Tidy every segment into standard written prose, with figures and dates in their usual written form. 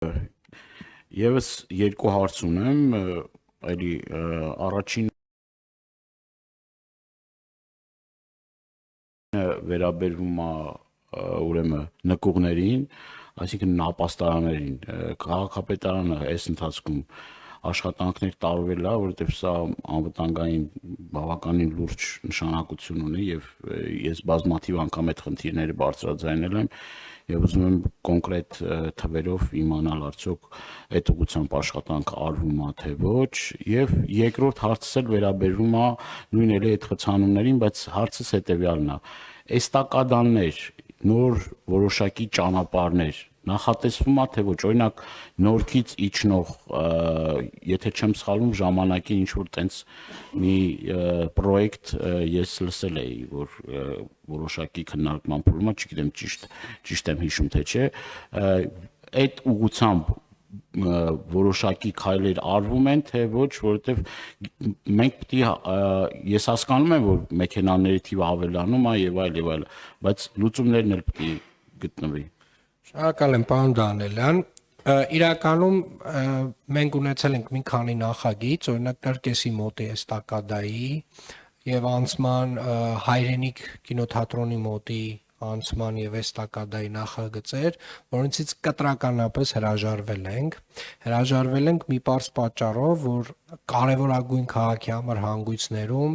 Եվս երկու հարց ունեմ, այլի առաջին վերաբերվում է ուրեմն նկուղներին, այսինքն նապաստարաններին, քաղաքապետարանը այս ընթացքում աշխատանքներ տարվել է, որովհետև սա անվտանգային բավականին լուրջ նշանակություն ունի եւ ես բազմաթիվ անգամ այդ խնդիրները բարձրաձայնել եմ եւ ուզում եմ կոնկրետ թվերով իմանալ արդյոք այդ ուղղությամբ աշխատանք արվում է թե ոչ եւ երկրորդ հարցս էլ վերաբերվում է նույն էլի այդ խցանումներին, բայց հարցս հետեւյալն է. Էստակադաններ, նոր որոշակի ճանապարհներ նախատեսվում է թե ոչ, օրինակ նորքից իջնող, եթե չեմ սխալվում, ժամանակին ինչ որ տենց մի պրոյեկտ ես լսել էի, որ որոշակի քննարկման փուլում է, չգիտեմ ճիշտ եմ հիշում թե չէ, այդ ուղղությամբ որոշակի քայլեր արվում են թե ոչ, որովհետև մենք պետք ես հասկանում եմ, որ մեքենաների թիվը ավելանում է եւ այլ, բայց լուծումներն էլ պետք է գտնվի։ Շնորհակալ եմ, պարոն Դանելյան։ Իրականում մենք ունեցել ենք մի քանի նախագիծ, օրինակ Տրկեսի մոտ է էստակադայի եւ անցման հայրենիք կինոթատրոնի մոտի անցման եւ էստակադայի նախագծեր, որոնցից կտրականապես հրաժարվել ենք մի պարզ պատճառով, որ կարևորագույն քաղաքի համար հանգույցներում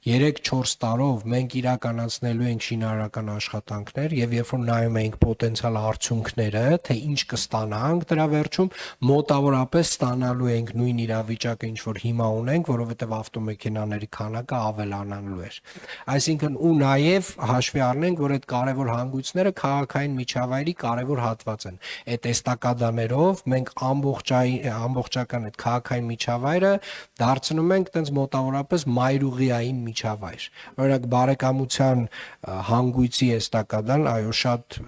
3-4 տարով մենք իրականացնելու ենք շինարարական աշխատանքներ եւ երբ որ նայում ենք պոտենցիալ արդյունքները, թե ինչ կստանանք դրա վերջում, մոտավորապես ստանալու ենք նույն իրավիճակը, ինչ որ հիմա ունենք, որովհետեւ ավտոմեքենաների քանակը ավելանալու էր։ Այսինքն ու նաեւ հաշվի առնենք, որ այդ կարևոր հանգույցները քաղաքային միջավայրի կարևոր հատված են։ Այդ էստակադաներով մենք ամբողջական այդ քաղաքային միջավայրը դարձնում ենք տենց մոտավորապես մայրուղիային միջավայր։ Օրինակ բարեկամության հանգույցի էստակադան, այո, շատ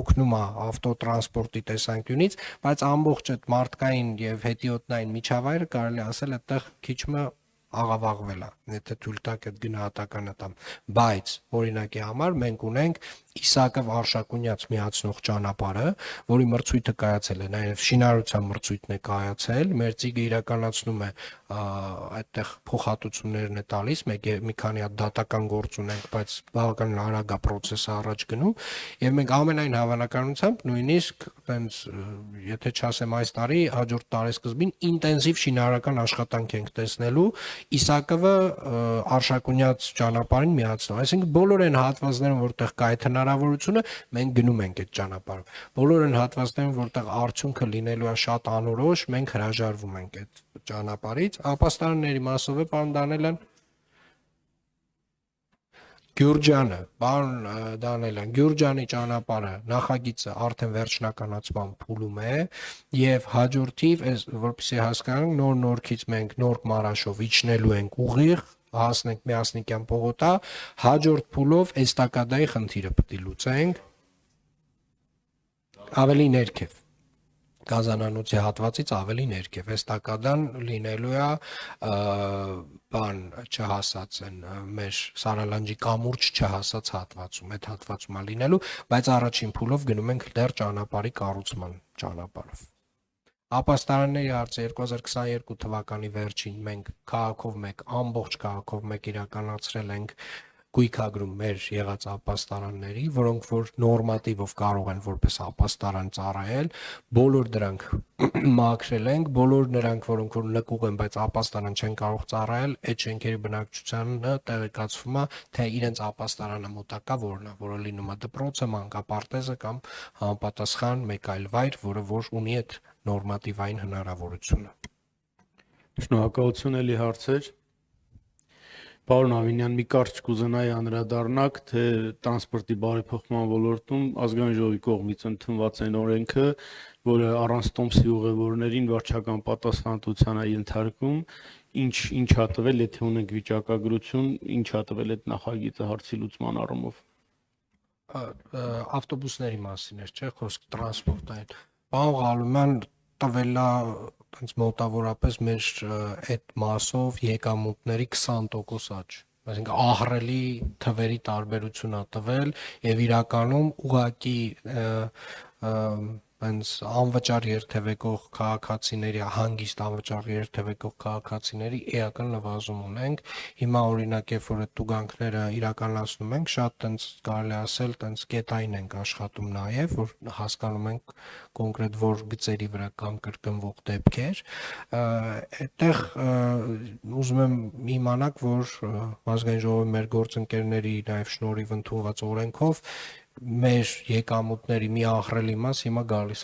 օգնում է ավտոտրանսպորտի տեսանկյունից, բայց ամբողջ այդ մարդկային եւ հետիոտնային միջավայրը կարելի ասել այդտեղ քիչմը աղավաղվել է, եթե թույլ տաք այդ գնահատականը տամ, բայց օրինակի համար մենք ունենք Իսակով Արշակունյաց միացնող ճանապարհը, որի մրցույթը կայացել է, նաև շինարարության մրցույթն է կայացել, Մերձիգը իրականացնում է այդտեղ փոխհատուցումներն է տալիս, մի քանի հատ դատական գործ ունենք, բայց բավականին արագ է process-ը առաջ գնում, եւ մենք ամենայն հավանականությամբ նույնիսկ այնց եթե չասեմ այս տարի, հաջորդ տարեսկզբին ինտենսիվ շինարարական աշխատանք ենք տեսնելու Իսակովը Արշակունյաց ճանապարհին միացնող, այսինքն բոլոր այն հատվածներում, որտեղ կա այդ հնարավորությունը, մենք գնում ենք այդ ճանապարհով։ Բոլոր այն հատվածներում, որտեղ արդյունքը լինելու է շատ անորոշ, մենք հրաժարվում ենք այդ ճանապարհից։ Ապաստարանների մասով է, պարոն Դանելյան։ Գյուրջանը, պարոն Դանելյան, Գյուրջանի ճանապարհը նախագիծը արդեն վերջնականացման փուլում է եւ հաջորդիվ, որպեսզի հասկանանք, նորքից մենք նոր մարաշով իջնելու ենք ուղիղ, հասնենք Միասնիկյան պողոտա, հաջորդ փուլով էստակադայի խնդիրը պետք է լուծենք ավելի ներքև Գազանանոցի հատվածից ավելի ներքև էստակադան լինելու է չհասած են մեր Սարալանջի կամուրջ չհասած հատվածում, այդ հատվածում է լինելու, բայց առաջին փուլով գնում ենք դեռ ճանապարհի կառուցման ճանապարհով։ Ապաստարանների հարցը 2022 թվականի վերջին մենք ամբողջ քաղաքով մեկ իրականացրել ենք գույքագրում մեր եղած ապաստարանների, որոնք որ նորմատիվով կարող են որպես ապաստարան ծառայել, բոլոր դրանք մաքրել ենք, բոլոր նրանք, որոնք որ նկուղ են, բայց ապաստարան չեն կարող ծառայել, այդ շենքերի բնակչությանը տեղեկացվում է, թե իրենց ապաստարանը մոտակա որն է, որը լինում է դպրոցը, մանկապարտեզը կամ համապատասխան մեկ այլ վայր, որը որ ունի այդ նորմատիվային հնարավորությունը։ Շնորհակալություն էլի հարցեր։ Պարոն Ավինյան, մի կարճ կուզենայի անդրադառնալ, թե տրանսպորտի բարեփոխման ոլորտում ազգային ժողովի կողմից ընդունված այն օրենքը, որը առանց տոմսի ուղևորներին վարչական պատասխանատվության է ենթարկում, ինչ է տվել, եթե ունենք վիճակագրություն, ինչ է տվել այդ նախագիծը հարցի լուծման առումով։ Ավտոբուսների մասին էր, չէ՞, խոսք տրանսպորտային։ Պարոն Ղալումյան, տվել է այնց մոտավորապես մեր այդ մասով եկամուտների 20% աճ, այսինքն ահռելի թվերի տարբերություն է տվել եւ իրականում ուղղակի այնց անվճար երթևեկող քաղաքացիների, հանգիստ անվճար երթևեկող քաղաքացիների էական նվազում ունենք։ Հիմա օրինակ, երբ որ այդ տուգանքները իրականացնում ենք, շատ այնց կարելի ասել, այնց կետային ենք աշխատում նաև, որ հասկանում ենք կոնկրետ որ գծերի վրա կան կրկնվող դեպքեր։ Այդտեղ ուզում եմ իմանալ, որ ազգային ժողովի մեր գործընկերների նաև շնորհիվ ընդունված օրենքով մեր եկամուտների մի ահռելի մաս հիմա գալիս